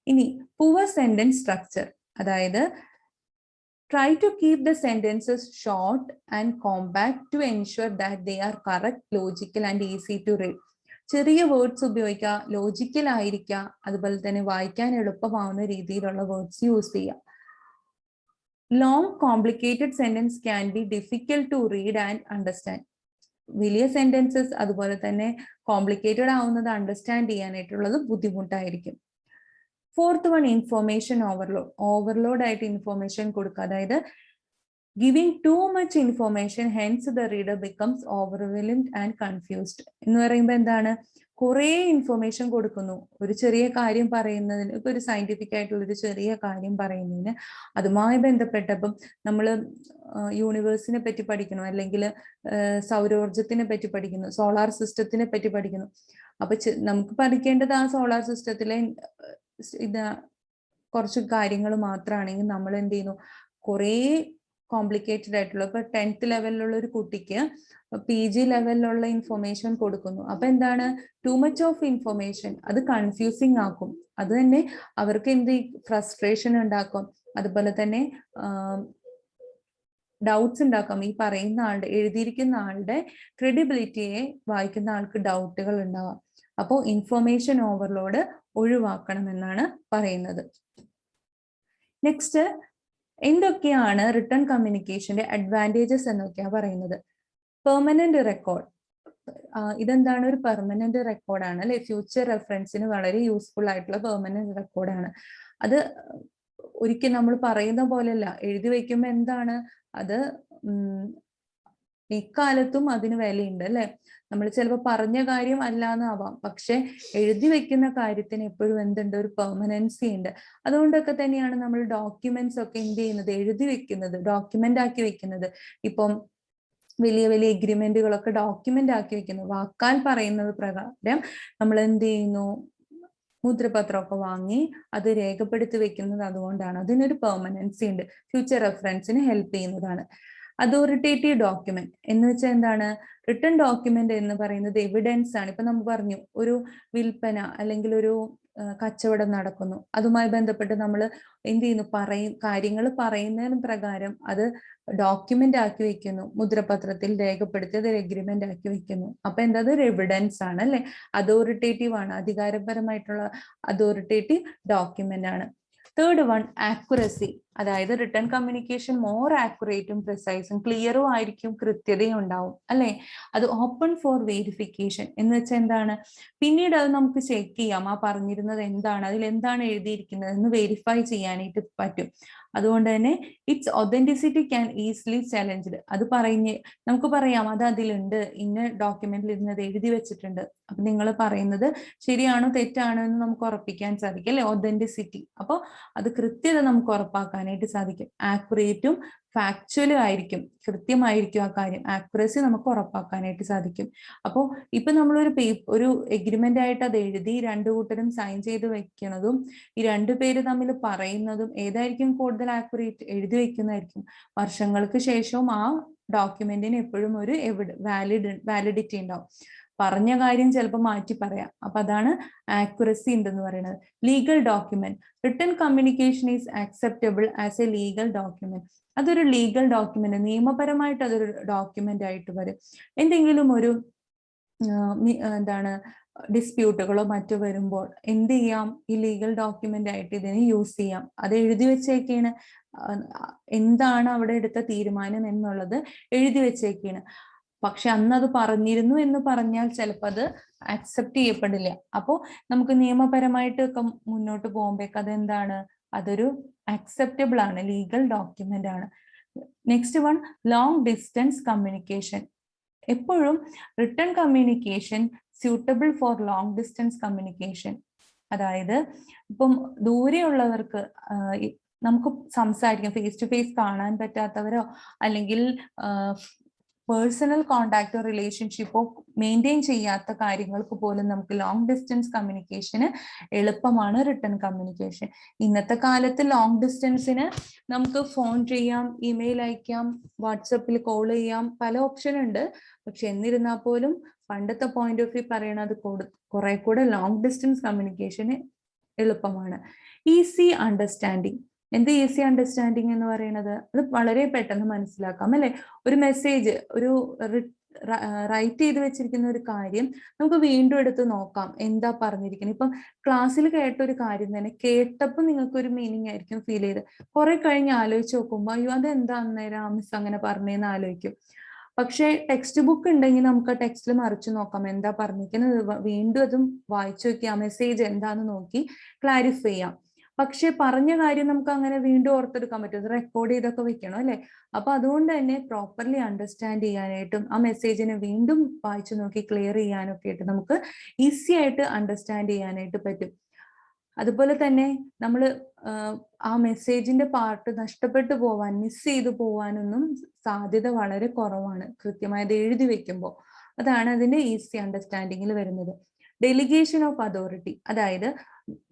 S1: ഇനി പുവർ സെന്റൻസ് സ്ട്രക്ചർ, അതായത് Try to keep the sentences short and compact to ensure that they are correct, logical and easy to read. ചെറിയ വേർഡ്സ് ഉപയോഗിക്കുക, ലോജിക്കൽ ആയിരിക്കുക, അതുപോലെ തന്നെ വായിക്കാൻ എളുപ്പമാവുന്ന രീതിയിലുള്ള വേർഡ്സ് യൂസ് ചെയ്യുക. Long complicated sentence can be difficult to read and understand. വലിയ സെന്റൻസസ് അതുപോലെ തന്നെ കോംപ്ലിക്കേറ്റഡ് ആവുന്നത് അണ്ടർസ്റ്റാൻഡ് ചെയ്യാനായിട്ടുള്ളത് ബുദ്ധിമുട്ടായിരിക്കും. Fourth one, information overload. Overload ആയിട്ട് ഇൻഫോർമേഷൻ കൊടുക്കുക, അതായത് giving too much information, hence the reader becomes overwhelmed and confused. എന്ന് പറയുമ്പോൾ എന്താണ്, കുറേ ഇൻഫോർമേഷൻ കൊടുക്കുന്നു. ഒരു ചെറിയ കാര്യം പറയുന്നതിന്, ഇപ്പൊ ഒരു സയന്റിഫിക് ആയിട്ടുള്ള ഒരു ചെറിയ കാര്യം പറയുന്നതിന് അതുമായി ബന്ധപ്പെട്ടപ്പം നമ്മൾ യൂണിവേഴ്സിനെ പറ്റി പഠിക്കണം, അല്ലെങ്കിൽ സൗരോർജത്തിനെ പറ്റി പഠിക്കുന്നു, സോളാർ സിസ്റ്റത്തിനെ പറ്റി പഠിക്കുന്നു. അപ്പൊ നമുക്ക് പഠിക്കേണ്ടത് ആ സോളാർ സിസ്റ്റത്തിലെ കുറച്ച് കാര്യങ്ങൾ മാത്രമാണെങ്കിൽ നമ്മൾ എന്ത് ചെയ്യുന്നു, കുറേ കോംപ്ലിക്കേറ്റഡ് ആയിട്ടുള്ള, ഇപ്പൊ 10th ലെവലിലുള്ള ഒരു കുട്ടിക്ക് PG ലെവലിലുള്ള ഇൻഫോർമേഷൻ കൊടുക്കുന്നു. അപ്പൊ എന്താണ്, ടു മച്ച് ഓഫ് ഇൻഫോർമേഷൻ, അത് കൺഫ്യൂസിങ് ആക്കും. അത് തന്നെ അവർക്ക് ഫ്രസ്ട്രേഷൻ ഉണ്ടാക്കും, അതുപോലെ തന്നെ ഡൗട്ട്സ് ഉണ്ടാക്കാം. ഈ പറയുന്ന ആളുടെ, എഴുതിയിരിക്കുന്ന ആളുടെ ക്രെഡിബിലിറ്റിയെ വായിക്കുന്ന ആൾക്ക് ഡൗട്ടുകൾ ഉണ്ടാവാം. അപ്പോൾ ഇൻഫോർമേഷൻ ഓവർലോഡ് ഒഴിവാക്കണം എന്നാണ് പറയുന്നത്. നെക്സ്റ്റ്, എന്തൊക്കെയാണ് റിട്ടൺ കമ്മ്യൂണിക്കേഷന്റെ അഡ്വാൻറ്റേജസ് എന്നൊക്കെയാണ് പറയുന്നത്. Permanent record. ഇതെന്താണ്, ഒരു പെർമനന്റ് റെക്കോർഡാണ് അല്ലെ, ഫ്യൂച്ചർ റെഫറൻസിന് വളരെ യൂസ്ഫുൾ ആയിട്ടുള്ള പെർമനന്റ് റെക്കോർഡാണ്. അത് ഒരിക്കൽ നമ്മൾ പറയുന്ന പോലെയല്ല, എഴുതി വെക്കുമ്പോൾ എന്താണ് അത്, ഇക്കാലത്തും അതിന് വിലയുണ്ട് അല്ലെ. നമ്മൾ ചിലപ്പോൾ പറഞ്ഞ കാര്യം അല്ലാന്നാവാം, പക്ഷെ എഴുതി വെക്കുന്ന കാര്യത്തിന് എപ്പോഴും എന്തുണ്ട്, ഒരു പെർമനൻസി ഉണ്ട്. അതുകൊണ്ടൊക്കെ തന്നെയാണ് നമ്മൾ ഡോക്യുമെന്റ്സ് ഒക്കെ എന്ത് ചെയ്യുന്നത്, എഴുതി വെക്കുന്നത്, ഡോക്യുമെന്റ് ആക്കി വെക്കുന്നത്. ഇപ്പം വലിയ വലിയ എഗ്രിമെന്റുകളൊക്കെ ഡോക്യുമെന്റ് ആക്കി വെക്കുന്നു. വാക്കാൽ പറയുന്നത് പ്രകാരം നമ്മൾ എന്ത് ചെയ്യുന്നു, മുദ്രപത്രമൊക്കെ വാങ്ങി അത് രേഖപ്പെടുത്തി വെക്കുന്നത് അതുകൊണ്ടാണ്. അതിനൊരു പെർമനൻസി ഉണ്ട്, ഫ്യൂച്ചർ റെഫറൻസിന് ഹെൽപ്പ് ചെയ്യുന്നതാണ്. അതോറിറ്റേറ്റീവ് ഡോക്യുമെന്റ് എന്ന് വെച്ചാൽ എന്താണ്, റിട്ടൺ ഡോക്യുമെന്റ് എന്ന് പറയുന്നത് എവിഡൻസ് ആണ്. ഇപ്പൊ നമ്മൾ പറഞ്ഞു, ഒരു വിൽപ്പന അല്ലെങ്കിൽ ഒരു കച്ചവടം നടക്കുന്നു, അതുമായി ബന്ധപ്പെട്ട് നമ്മൾ എന്ത് ചെയ്യുന്നു, കാര്യങ്ങൾ പറയുന്നതിന് പ്രകാരം അത് ഡോക്യുമെന്റ് ആക്കി വെക്കുന്നു, മുദ്രപത്രത്തിൽ രേഖപ്പെടുത്തി അത് എഗ്രിമെന്റ് ആക്കി വെക്കുന്നു. അപ്പൊ എന്താ, അതൊരു എവിഡൻസ് ആണ് അല്ലെ, അതോറിറ്റേറ്റീവ് ആണ്, അധികാരപരമായിട്ടുള്ള അതോറിറ്റേറ്റീവ് ഡോക്യുമെന്റ് ആണ്. Third one, accuracy. അതായത് റിട്ടൺ കമ്മ്യൂണിക്കേഷൻ മോർ ആക്യുറേറ്റും പ്രിസൈസും ക്ലിയറും ആയിരിക്കും, കൃത്യതയും ഉണ്ടാവും അല്ലെ. അത് ഓപ്പൺ ഫോർ വെരിഫിക്കേഷൻ എന്ന് വെച്ചാൽ എന്താണ്, പിന്നീട് അത് നമുക്ക് ചെക്ക് ചെയ്യാം, ആ പറഞ്ഞിരുന്നത് എന്താണ്, അതിൽ എന്താണ് എഴുതിയിരിക്കുന്നത് എന്ന് വെരിഫൈ ചെയ്യാനായിട്ട് പറ്റും. അതുകൊണ്ട് തന്നെ it's authenticity can easily challenged. അത് നമുക്ക് പറയാം, അത് അതിലുണ്ട്, ഇന്ന ഡോക്യുമെന്റിൽ ഇരുന്നത് എഴുതി വെച്ചിട്ടുണ്ട്, അപ്പൊ നിങ്ങൾ പറയുന്നത് ശരിയാണോ തെറ്റാണോ എന്ന് നമുക്ക് ഉറപ്പിക്കാൻ സാധിക്കും അല്ലെ, ഒതന്റിസിറ്റി. അപ്പോൾ അത് കൃത്യത നമുക്ക് ഉറപ്പാക്കാനായിട്ട് സാധിക്കും. ആക്യുറേറ്റും ഫാക്ച്വലും ആയിരിക്കും, കൃത്യമായിരിക്കും ആ കാര്യം, ആക്യുറസി നമുക്ക് ഉറപ്പാക്കാനായിട്ട് സാധിക്കും. അപ്പോൾ ഇപ്പൊ നമ്മളൊരു ഒരു എഗ്രിമെന്റ് ആയിട്ട് അത് എഴുതി രണ്ടു കൂട്ടരും സൈൻ ചെയ്ത് വെക്കുന്നതും ഈ രണ്ടുപേര് തമ്മിൽ പറയുന്നതും ഏതായിരിക്കും കൂടുതൽ ആക്യുറേറ്റ്, എഴുതി വെക്കുന്നതായിരിക്കും. വർഷങ്ങൾക്ക് ശേഷവും ആ ഡോക്യുമെന്റിന് എപ്പോഴും ഒരു വാലിഡിറ്റി ഉണ്ടാവും. പറഞ്ഞ കാര്യം ചിലപ്പോൾ മാറ്റി പറയാം. അപ്പൊ അതാണ് ആക്യുറസി ഉണ്ടെന്ന് പറയുന്നത്. Legal document. Written communication is acceptable as A legal document. അതൊരു ലീഗൽ ഡോക്യുമെന്റ്, നിയമപരമായിട്ട് അതൊരു ഡോക്യുമെന്റ് ആയിട്ട് വരും. എന്തെങ്കിലും ഒരു എന്താണ് ഡിസ്പ്യൂട്ടുകളോ മറ്റോ വരുമ്പോൾ എന്ത് ചെയ്യാം, ഈ ലീഗൽ ഡോക്യുമെന്റ് ആയിട്ട് ഇതിനെ യൂസ് ചെയ്യാം. അത് എഴുതി വെച്ചേക്കാണ്, എന്താണ് അവിടെ എടുത്ത തീരുമാനം എന്നുള്ളത് എഴുതി വെച്ചേക്കാണ്. പക്ഷെ അന്ന് അത് പറഞ്ഞിരുന്നു എന്ന് പറഞ്ഞാൽ ചിലപ്പോൾ അത് അക്സെപ്റ്റ് ചെയ്യപ്പെടില്ല. അപ്പോൾ നമുക്ക് നിയമപരമായിട്ട് ഒക്കെ മുന്നോട്ട് പോകുമ്പോഴേക്ക് അതെന്താണ്, അതൊരു അക്സെപ്റ്റബിൾ ആണ്, ലീഗൽ ഡോക്യുമെന്റ് ആണ്. Next one, long distance communication. എപ്പോഴും written communication suitable for long distance communication. അതായത് ഇപ്പം ദൂരെയുള്ളവർക്ക് നമുക്ക് സംസാരിക്കാം, ഫേസ് ടു ഫേസ് കാണാൻ പറ്റാത്തവരോ അല്ലെങ്കിൽ പേഴ്സണൽ കോണ്ടാക്റ്റോ റിലേഷൻഷിപ്പോ മെയിൻറ്റെയിൻ ചെയ്യാത്ത കാര്യങ്ങൾക്ക് പോലും നമുക്ക് ലോങ് ഡിസ്റ്റൻസ് കമ്മ്യൂണിക്കേഷന് എളുപ്പമാണ് റിട്ടൺ കമ്മ്യൂണിക്കേഷൻ. ഇന്നത്തെ കാലത്ത് ലോങ് ഡിസ്റ്റൻസിന് നമുക്ക് ഫോൺ ചെയ്യാം, ഇമെയിൽ അയക്കാം, വാട്സപ്പിൽ കോൾ ചെയ്യാം, പല ഓപ്ഷൻ ഉണ്ട്. പക്ഷെ എന്നിരുന്നാൽ പോലും പണ്ടത്തെ പോയിന്റ് ഓഫ് വ്യൂ പറയണത് കുറെ കൂടെ ലോങ് ഡിസ്റ്റൻസ് കമ്മ്യൂണിക്കേഷന് എളുപ്പമാണ്. Easy understanding. എന്ത് ഈസി അണ്ടർസ്റ്റാൻഡിങ് എന്ന് പറയുന്നത്? അത് വളരെ പെട്ടെന്ന് മനസ്സിലാക്കാം അല്ലെ? ഒരു മെസ്സേജ്, ഒരു റൈറ്റ് ചെയ്ത് വെച്ചിരിക്കുന്ന ഒരു കാര്യം നമുക്ക് വീണ്ടും എടുത്ത് നോക്കാം എന്താ പറഞ്ഞിരിക്കുന്നത്. ഇപ്പം ക്ലാസ്സിൽ കേട്ട ഒരു കാര്യം തന്നെ കേട്ടപ്പോൾ നിങ്ങൾക്ക് ഒരു മീനിങ് ആയിരിക്കും ഫീൽ ചെയ്ത്, കുറെ കഴിഞ്ഞ് ആലോചിച്ച് നോക്കുമ്പോൾ അയ്യോ അതെന്താ അന്നേരം മിസ് അങ്ങനെ പറഞ്ഞേന്ന് ആലോചിക്കും. പക്ഷേ ടെക്സ്റ്റ് ബുക്ക് ഉണ്ടെങ്കിൽ നമുക്ക് ആ ടെക്സ്റ്റിൽ മറിച്ച് നോക്കാം എന്താ പറഞ്ഞിരിക്കുന്നത്, വീണ്ടും അതും വായിച്ചു നോക്കി ആ മെസ്സേജ് എന്താന്ന് നോക്കി ക്ലാരിഫൈ ചെയ്യാം. പക്ഷെ പറഞ്ഞ കാര്യം നമുക്ക് അങ്ങനെ വീണ്ടും ഓർത്തെടുക്കാൻ പറ്റും, റെക്കോർഡ് ചെയ്തൊക്കെ വെക്കണം അല്ലെ? അപ്പൊ അതുകൊണ്ട് തന്നെ പ്രോപ്പർലി അണ്ടർസ്റ്റാൻഡ് ചെയ്യാനായിട്ടും ആ മെസ്സേജിനെ വീണ്ടും വായിച്ചു നോക്കി ക്ലിയർ ചെയ്യാനൊക്കെ ആയിട്ട് നമുക്ക് ഈസി ആയിട്ട് അണ്ടർസ്റ്റാൻഡ് ചെയ്യാനായിട്ട് പറ്റും. അതുപോലെ തന്നെ നമ്മൾ ആ മെസ്സേജിന്റെ പാർട്ട് നഷ്ടപ്പെട്ടു പോവാൻ, മിസ് ചെയ്തു പോവാനൊന്നും സാധ്യത വളരെ കുറവാണ് കൃത്യമായത് എഴുതി വെക്കുമ്പോൾ. അതാണ് അതിന്റെ ഈസി അണ്ടർസ്റ്റാൻഡിങ്ങിൽ വരുന്നത്. ഡെലിഗേഷൻ ഓഫ് അതോറിറ്റി, അതായത്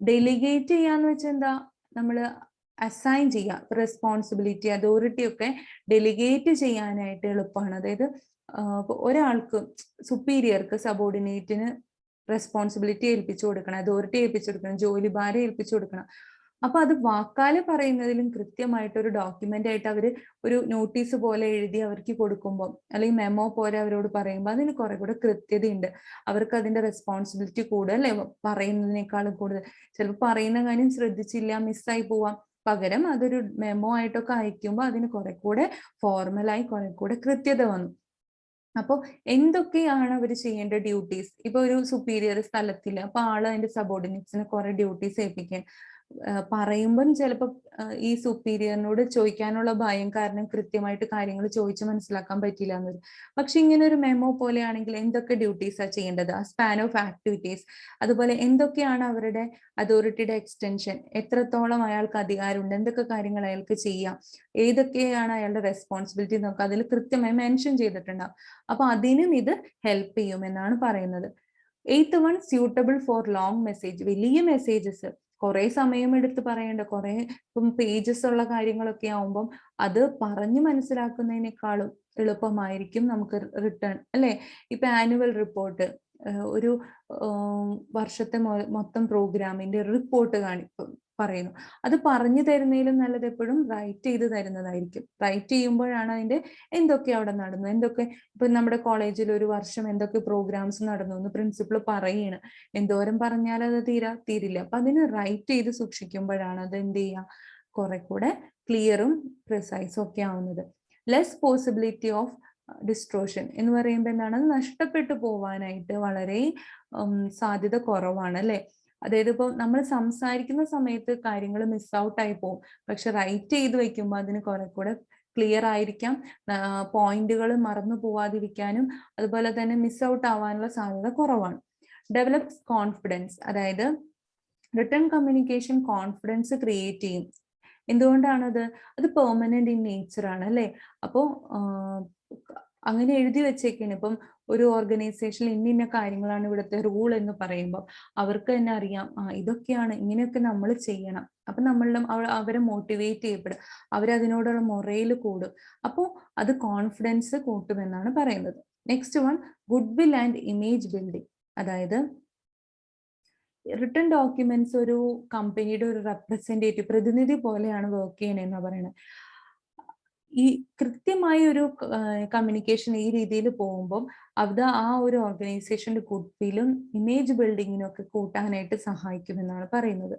S1: ഡെലിഗേറ്റ് ചെയ്യാന്ന് വെച്ചാൽ എന്താ, നമ്മൾ അസൈൻ ചെയ്യാം റെസ്പോൺസിബിലിറ്റി, അതോറിറ്റി ഒക്കെ ഡെലിഗേറ്റ് ചെയ്യാനായിട്ട് എളുപ്പമാണ്. അതായത് ഒരാൾക്ക്, സുപ്പീരിയർക്ക് സബോർഡിനേറ്റിന് റെസ്പോൺസിബിലിറ്റി ഏൽപ്പിച്ചു കൊടുക്കണം, അതോറിറ്റി ഏൽപ്പിച്ചു കൊടുക്കണം, ജോലി ഭാരം ഏൽപ്പിച്ചു കൊടുക്കണം. അപ്പൊ അത് വാക്കാല് പറയുന്നതിലും കൃത്യമായിട്ട് ഒരു ഡോക്യുമെന്റ് ആയിട്ട് അവർ ഒരു നോട്ടീസ് പോലെ എഴുതി അവർക്ക് കൊടുക്കുമ്പോൾ, അല്ലെങ്കിൽ മെമ്മോ പോലെ അവരോട് പറയുമ്പോൾ അതിന് കുറെ കൂടെ കൃത്യതയുണ്ട്. അവർക്ക് അതിന്റെ റെസ്പോൺസിബിലിറ്റി കൂടുതൽ, അല്ലെ? പറയുന്നതിനേക്കാളും കൂടുതൽ. ചിലപ്പോൾ പറയുന്ന കാര്യം ശ്രദ്ധിച്ചില്ല, മിസ്സായി പോവാം. പകരം അതൊരു മെമ്മോ ആയിട്ടൊക്കെ അയക്കുമ്പോൾ അതിന് കുറെ കൂടെ ഫോർമലായി കുറെ കൂടെ കൃത്യത വന്നു. അപ്പോൾ എന്തൊക്കെയാണ് അവർ ചെയ്യേണ്ട ഡ്യൂട്ടീസ്? ഇപ്പൊ ഒരു സുപ്പീരിയർ സ്ഥലത്തില്ല, അപ്പൊ ആള് അതിന്റെ സബോർഡിനേറ്റ്സിന് കുറെ ഡ്യൂട്ടീസ് ഏൽപ്പിക്കാൻ പറയുമ്പം ചിലപ്പോൾ ഈ സുപ്പീരിയറിനോട് ചോദിക്കാനുള്ള ഭയം കാരണം കൃത്യമായിട്ട് കാര്യങ്ങൾ ചോദിച്ച് മനസ്സിലാക്കാൻ പറ്റില്ല എന്ന് വരും. പക്ഷെ ഇങ്ങനെ ഒരു മെമ്മോ പോലെയാണെങ്കിൽ എന്തൊക്കെ ഡ്യൂട്ടീസാണ് ചെയ്യേണ്ടത്, ആ സ്പാൻ ഓഫ് ആക്ടിവിറ്റീസ്, അതുപോലെ എന്തൊക്കെയാണ് അവരുടെ അതോറിറ്റിയുടെ എക്സ്റ്റൻഷൻ, എത്രത്തോളം അയാൾക്ക് അധികാരമുണ്ട്, എന്തൊക്കെ കാര്യങ്ങൾ അയാൾക്ക് ചെയ്യാം, ഏതൊക്കെയാണ് അയാളുടെ റെസ്പോൺസിബിലിറ്റി നോക്കുക, അതിൽ കൃത്യമായി മെൻഷൻ ചെയ്തിട്ടുണ്ടാവും. അപ്പൊ അതിനും ഇത് ഹെൽപ്പ് ചെയ്യുമെന്നാണ് പറയുന്നത്. 8th one, suitable for long message. വലിയ മെസ്സേജസ് കുറെ സമയം എടുത്ത് പറയേണ്ട, കുറെ ഇപ്പം പേജസ് ഉള്ള കാര്യങ്ങളൊക്കെ ആവുമ്പം അത് പറഞ്ഞു മനസ്സിലാക്കുന്നതിനേക്കാളും എളുപ്പമായിരിക്കും നമുക്ക് റിട്ടേൺ, അല്ലെ? ഇപ്പൊ ആനുവൽ റിപ്പോർട്ട്, ഒരു വർഷത്തെ മൊത്തം പ്രോഗ്രാമിന്റെ റിപ്പോർട്ട് പറയുന്നു. അത് പറഞ്ഞു തരുന്നതിലും നല്ലത് എപ്പോഴും റൈറ്റ് ചെയ്ത് തരുന്നതായിരിക്കും. റൈറ്റ് ചെയ്യുമ്പോഴാണ് അതിന്റെ എന്തൊക്കെ അവിടെ നടന്നു, എന്തൊക്കെ ഇപ്പൊ നമ്മുടെ കോളേജിൽ ഒരു വർഷം എന്തൊക്കെ പ്രോഗ്രാംസ് നടന്നു എന്ന് പ്രിൻസിപ്പൾ പറയാണ്. എന്തോരം പറഞ്ഞാൽ അത് തീരില്ല. അപ്പൊ അതിന് റൈറ്റ് ചെയ്ത് സൂക്ഷിക്കുമ്പോഴാണ് അത് എന്ത് ചെയ്യുക, കുറെ കൂടെ ക്ലിയറും പ്രിസൈസും ഒക്കെ ആവുന്നത്. ലെസ് പോസിബിലിറ്റി ഓഫ് ഡിസ്ട്രോഷൻ എന്ന് പറയുമ്പോൾ എന്താണ്, നഷ്ടപ്പെട്ടു പോവാനായിട്ട് വളരെ സാധ്യത കുറവാണ്, അല്ലെ? അതായത് ഇപ്പോൾ നമ്മൾ സംസാരിക്കുന്ന സമയത്ത് കാര്യങ്ങൾ മിസ് ഔട്ട് ആയി പോകും, പക്ഷെ റൈറ്റ് ചെയ്ത് വെക്കുമ്പോൾ അതിന് കുറെ കൂടെ ക്ലിയർ ആയിരിക്കാം, പോയിന്റുകൾ മറന്നു പോവാതിരിക്കാനും അതുപോലെ തന്നെ മിസ് ഔട്ട് ആവാനുള്ള സാധ്യത കുറവാണ്. ഡെവലപ്സ് കോൺഫിഡൻസ്, അതായത് റിട്ടേൺ കമ്മ്യൂണിക്കേഷൻ കോൺഫിഡൻസ് ക്രിയേറ്റ് ചെയ്യും. എന്തുകൊണ്ടാണത്? അത് പെർമനന്റ് ഇൻ നേച്ചർ ആണ്, അല്ലെ? അപ്പോ അങ്ങനെ എഴുതി വെച്ചേക്കാണ്. ഇപ്പം ഒരു ഓർഗനൈസേഷനിൽ ഇന്ന കാര്യങ്ങളാണ് ഇവിടുത്തെ റൂൾ എന്ന് പറയുമ്പോൾ അവർക്ക് തന്നെ അറിയാം, ഇതൊക്കെയാണ്, ഇങ്ങനെയൊക്കെ നമ്മൾ ചെയ്യണം. അപ്പൊ നമ്മളുടെ അവരെ മോട്ടിവേറ്റ് ചെയ്യപ്പെടും, അവരതിനോടുള്ള മൊറയിൽ കൂടും. അപ്പോൾ അത് കോൺഫിഡൻസ് കൂട്ടുമെന്നാണ് പറയുന്നത്. Next one, good will and image building. അതായത് റിട്ടേൺ ഡോക്യുമെന്റ്സ് ഒരു കമ്പനിയുടെ ഒരു റെപ്രസെന്റേറ്റീവ്, പ്രതിനിധി പോലെയാണ് വർക്ക് ചെയ്യണമെന്ന് പറയുന്നത്. ഈ കൃത്യമായ ഒരു കമ്മ്യൂണിക്കേഷൻ ഈ രീതിയിൽ പോകുമ്പോൾ അത് ആ ഒരു ഓർഗനൈസേഷന്റെ ഗുഡ് വില്ലും ഇമേജ് ബിൽഡിങ്ങിനും ഒക്കെ കൂട്ടാനായിട്ട് സഹായിക്കുമെന്നാണ് പറയുന്നത്.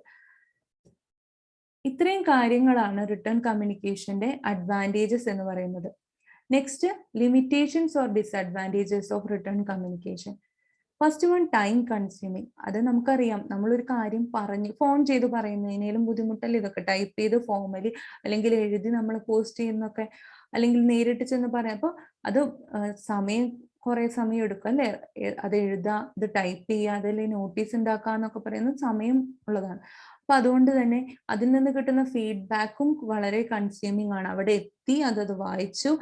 S1: ഇത്രയും കാര്യങ്ങളാണ് റിട്ടേൺ കമ്മ്യൂണിക്കേഷന്റെ അഡ്വാൻറ്റേജസ് എന്ന് പറയുന്നത്. Next, limitations or disadvantages of written communication. First one, time consuming. അത് നമുക്കറിയാം, നമ്മളൊരു കാര്യം ഫോൺ ചെയ്ത് പറയുന്നതിനേലും ബുദ്ധിമുട്ടല്ലേ ഇതൊക്കെ, ടൈപ്പ് ചെയ്ത് ഫോർമലി അല്ലെങ്കിൽ എഴുതി നമ്മൾ പോസ്റ്റ് ചെയ്യുന്നൊക്കെ, അല്ലെങ്കിൽ നേരിട്ട് ചെന്ന് പറയാം. അപ്പൊ അത് കുറെ സമയം എടുക്കും, അല്ലെ? അത് എഴുതാ, ഇത് ടൈപ്പ് ചെയ്യുക, അതല്ലേ നോട്ടീസ് ഉണ്ടാക്കുക എന്നൊക്കെ പറയുന്നത് സമയം ഉള്ളതാണ്. അപ്പൊ അതുകൊണ്ട് തന്നെ അതിൽ നിന്ന് കിട്ടുന്ന ഫീഡ്ബാക്കും വളരെ കൺസ്യൂമിങ് ആണ്. അവിടെ എത്തി അതത് വായിച്ചു.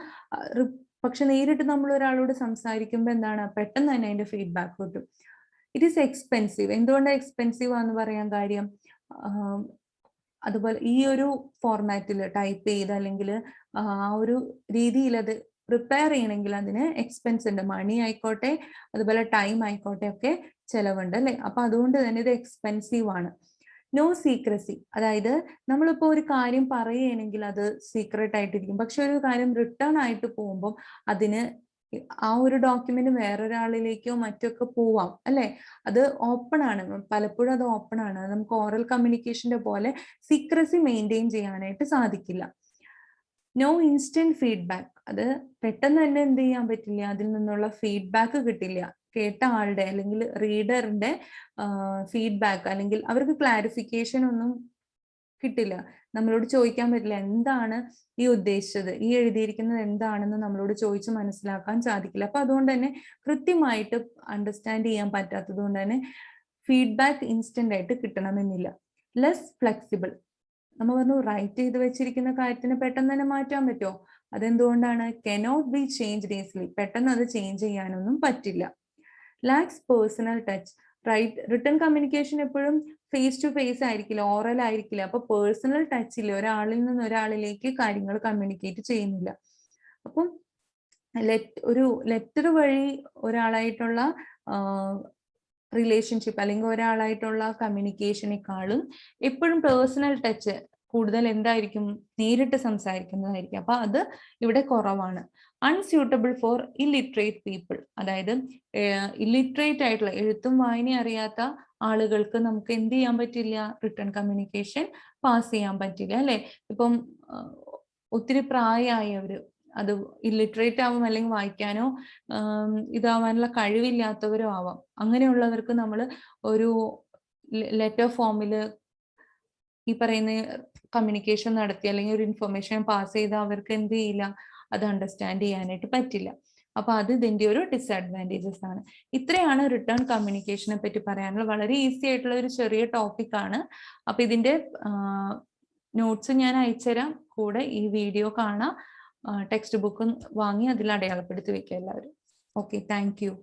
S1: പക്ഷെ നേരിട്ട് നമ്മൾ ഒരാളോട് സംസാരിക്കുമ്പോൾ എന്താണ്, പെട്ടെന്ന് തന്നെ അതിന്റെ ഫീഡ്ബാക്ക് കിട്ടും. It is expensive. എന്തുകൊണ്ടാണ് എക്സ്പെൻസീവ് ആണെന്ന് പറയാൻ കാര്യം, അതുപോലെ ഈ ഒരു ഫോർമാറ്റിൽ ടൈപ്പ് ചെയ്ത് അല്ലെങ്കിൽ ആ ഒരു രീതിയിൽ അത് പ്രിപ്പയർ ചെയ്യണമെങ്കിൽ അതിന് എക്സ്പെൻസ് ഉണ്ട്, മണി ആയിക്കോട്ടെ അതുപോലെ ടൈം ആയിക്കോട്ടെ ഒക്കെ ചെലവുണ്ട്, അല്ലെ? അപ്പൊ അതുകൊണ്ട് തന്നെ ഇത് എക്സ്പെൻസീവ് ആണ്. നോ സീക്രസി, അതായത് നമ്മളിപ്പോൾ ഒരു കാര്യം പറയുകയാണെങ്കിൽ അത് സീക്രട്ട് ആയിട്ടിരിക്കും. പക്ഷെ ഒരു കാര്യം റിട്ടേൺ ആയിട്ട് പോകുമ്പോൾ അതിന് ആ ഒരു ഡോക്യുമെന്റ് വേറൊരാളിലേക്കോ മറ്റൊക്കെ പോവാം അല്ലെ. അത് ഓപ്പൺ ആണ്, പലപ്പോഴും അത് ഓപ്പൺ ആണ്. നമുക്ക് ഓറൽ കമ്മ്യൂണിക്കേഷന്റെ പോലെ സീക്രസി മെയിൻറ്റെയിൻ ചെയ്യാനായിട്ട് സാധിക്കില്ല. നോ ഇൻസ്റ്റന്റ് ഫീഡ്ബാക്ക്, അത് പെട്ടെന്ന് തന്നെ എന്ത് ചെയ്യാൻ പറ്റില്ല, അതിൽ നിന്നുള്ള ഫീഡ്ബാക്ക് കിട്ടില്ല. കേട്ട ആളുടെ അല്ലെങ്കിൽ റീഡറിന്റെ ഫീഡ്ബാക്ക് അല്ലെങ്കിൽ അവർക്ക് ക്ലാരിഫിക്കേഷൻ ഒന്നും കിട്ടില്ല. നമ്മളോട് ചോദിക്കാൻ പറ്റില്ല എന്താണ് ഈ ഉദ്ദേശിച്ചത്, ഈ എഴുതിയിരിക്കുന്നത് എന്താണെന്ന് നമ്മളോട് ചോദിച്ച് മനസ്സിലാക്കാൻ സാധിക്കില്ല. അപ്പൊ അതുകൊണ്ട് തന്നെ കൃത്യമായിട്ട് അണ്ടർസ്റ്റാൻഡ് ചെയ്യാൻ പറ്റാത്തത് കൊണ്ട് തന്നെ ഫീഡ്ബാക്ക് ഇൻസ്റ്റന്റ് ആയിട്ട് കിട്ടണമെന്നില്ല. ലെസ് ഫ്ലെക്സിബിൾ, നമ്മൾ പറഞ്ഞു റൈറ്റ് ചെയ്ത് വെച്ചിരിക്കുന്ന കാര്യത്തിന് പെട്ടെന്ന് തന്നെ മാറ്റാൻ പറ്റുമോ? അതെന്തുകൊണ്ടാണ്? കനോട്ട് ബി ചേഞ്ച് ഈസിലി, പെട്ടെന്ന് അത് ചേഞ്ച് ചെയ്യാനൊന്നും പറ്റില്ല. Lakhs personal touch, written communication എപ്പോഴും ഫേസ് ടു ഫേസ് ആയിരിക്കില്ല, ഓറൽ ആയിരിക്കില്ല. അപ്പൊ പേഴ്സണൽ ടച്ച് ഇല്ല, ഒരാളിൽ നിന്ന് ഒരാളിലേക്ക് കാര്യങ്ങൾ കമ്മ്യൂണിക്കേറ്റ് ചെയ്യുന്നില്ല. അപ്പം ഒരു ലെറ്റർ വഴി ഒരാളായിട്ടുള്ള റിലേഷൻഷിപ്പ് അല്ലെങ്കിൽ ഒരാളായിട്ടുള്ള കമ്മ്യൂണിക്കേഷനേക്കാളും എപ്പോഴും പേഴ്സണൽ ടച്ച് കൂടുതൽ എന്തായിരിക്കും? നേരിട്ട് സംസാരിക്കുന്നതായിരിക്കും. അപ്പൊ അത് ഇവിടെ കുറവാണ്. അൺസ്യൂട്ടബിൾ ഫോർ ഇല്ലിറ്ററേറ്റ് പീപ്പിൾ, അതായത് ഇല്ലിറ്ററേറ്റ് ആയിട്ടുള്ള എഴുത്തും വായനയും അറിയാത്ത ആളുകൾക്ക് നമുക്ക് എന്ത് ചെയ്യാൻ പറ്റില്ല? റിട്ടേൺ കമ്മ്യൂണിക്കേഷൻ പാസ് ചെയ്യാൻ പറ്റില്ല അല്ലെ. ഇപ്പം ഒത്തിരി പ്രായമായവര്, അത് ഇല്ലിറ്ററേറ്റ് ആവും അല്ലെങ്കിൽ വായിക്കാനോ ഇതാവാനുള്ള കഴിവില്ലാത്തവരോ ആവാം. അങ്ങനെയുള്ളവർക്ക് നമ്മൾ ഒരു ലെറ്റർ ഫോമില് ഈ പറയുന്ന കമ്മ്യൂണിക്കേഷൻ നടത്തി അല്ലെങ്കിൽ ഒരു ഇൻഫർമേഷൻ പാസ് ചെയ്ത അവർക്ക് എന്ത് ചെയ്യില്ല? അത് അണ്ടർസ്റ്റാൻഡ് ചെയ്യാനായിട്ട് പറ്റില്ല. അപ്പൊ അത് ഇതിന്റെ ഒരു ഡിസഡ്വാൻറ്റേജസ് ആണ്. ഇത്രയാണ് റിട്ടേൺ കമ്മ്യൂണിക്കേഷനെ പറ്റി പറയാനുള്ളത്. വളരെ ഈസി ആയിട്ടുള്ള ഒരു ചെറിയ ടോപ്പിക് ആണ്. അപ്പൊ ഇതിന്റെ നോട്ട്സ് ഞാൻ അയച്ചുതരാം, കൂടെ ഈ വീഡിയോ കാണാം, ടെക്സ്റ്റ് ബുക്ക് വാങ്ങി അതിൽ അടയാളപ്പെടുത്തി വെക്കുക എല്ലാവരും. Okay, thank you.